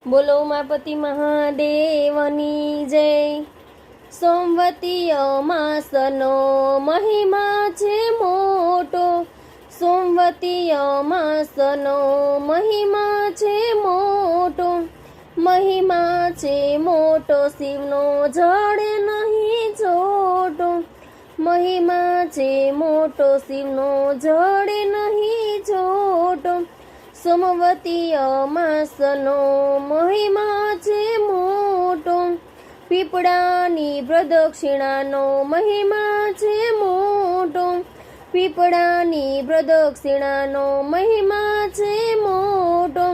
બોલો ઉમાપતિ મહાદેવની જય। સોમવતીય માસનો મહિમા છે મોટો, સોમવતીય માસનો મહિમા છે મોટો, મહિમા છે મોટો શિવનો જડે નહીં જોટો, મહિમા છે મોટો શિવનો જડે નહીં જોટો, સોમવતીય માસનો મહિમા છે મોટો, પીપળાની પ્રદક્ષિણાનો મહિમા છે મોટો, પીપળાની પ્રદક્ષિણાનો મહિમા છે મોટો,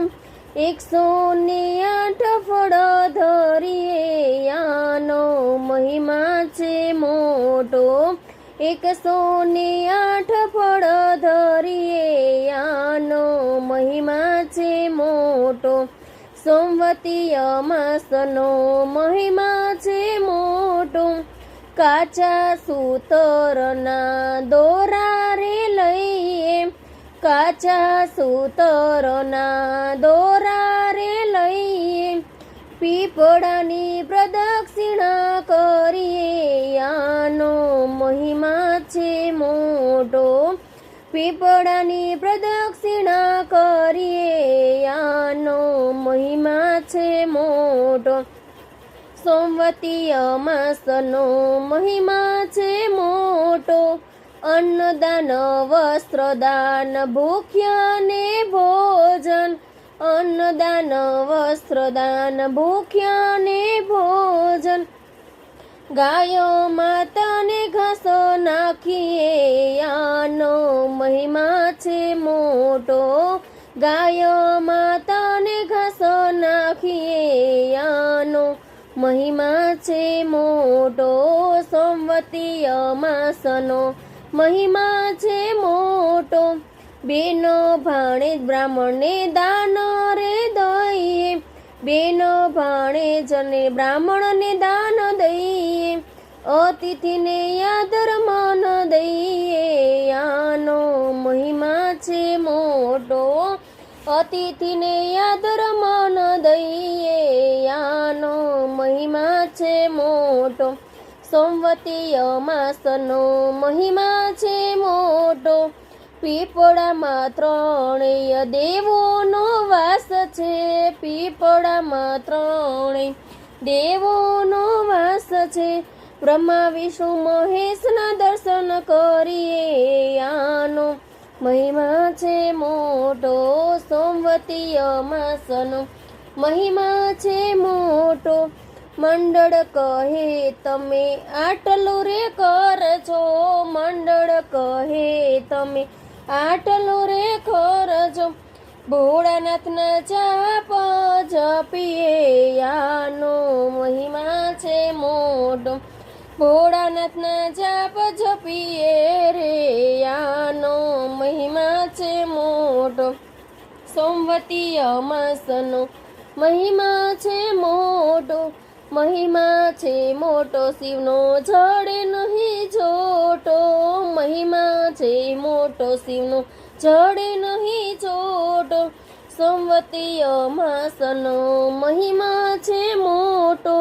108 ફળ ધરીએ આનો મહિમા છે મોટો, 108 ફળ ધરીએ આનો મહિમા છે મોટો, સોમવતીય માસનો મહિમા છે મોટો, કાચા સૂતરના દોરા રે લઈએ, કાચા સૂતરના દોરા રે લઈએ, પીપળાની પ્રદક્ષિણા કરીએ આનો મહિમા છે મોટો, પીપળાની પ્રદક્ષિણા કરીએ આનો મહિમા છે મોટો, સોમવતીય માસનો મહિમા છે મોટો, અન્નદાન વસ્ત્રદાન ભૂખ્યાને ભોજન, અન્નદાન વસ્ત્રદાન ભૂખ્યાને ભોજન, ગાયો માતાને ઘાસ નાખીએ આનો મહિમા છે મોટો, ગાયો માતાને ઘાસ નાખીએ આનો મહિમા છે મોટો, સોમવતીય માસનો મહિમા છે મોટો, બેનો ભાણેજ બ્રાહ્મણને દાન રે દઈએ, બેનો ભાણેજને બ્રાહ્મણને દાન દઈએ, અતિથિને યાદર માન દઈએ આનો મહિમા છે મોટો, અતિથિને યાદર માન દઈએ આનો મહિમા છે મોટો, સોમવતીય માસનો મહિમા છે મોટો, પીપળામાં 3 દેવોનો વાસ છે, પીપળામાં 3 દેવોનો વાસ છે, બ્રહ્મા વિષ્ણુ મહેશના દર્શન કરીએ આનો મહિમા છે મોટો, સોમવતીય માસનો મહિમા છે મોટો, મંડળ કહે તમે આટલું રે કરજો, મંડળ કહે તમે આટલું રે કરજો, ભોળાનાથના જાપ જપીએ આનો મહિમા છે મોટો, ભોળાનાથના જાપ જપીએ રે આનો મહિમા છે મોટો, સોમવતીય માસનો મહિમા છે મોટો, મહિમા છે મોટો શિવનો જડે નહીં જોટો, મહિમા છે મોટો શિવનો જડે નહીં જોટો, સોમવતીય માસનો મહિમા છે મોટો।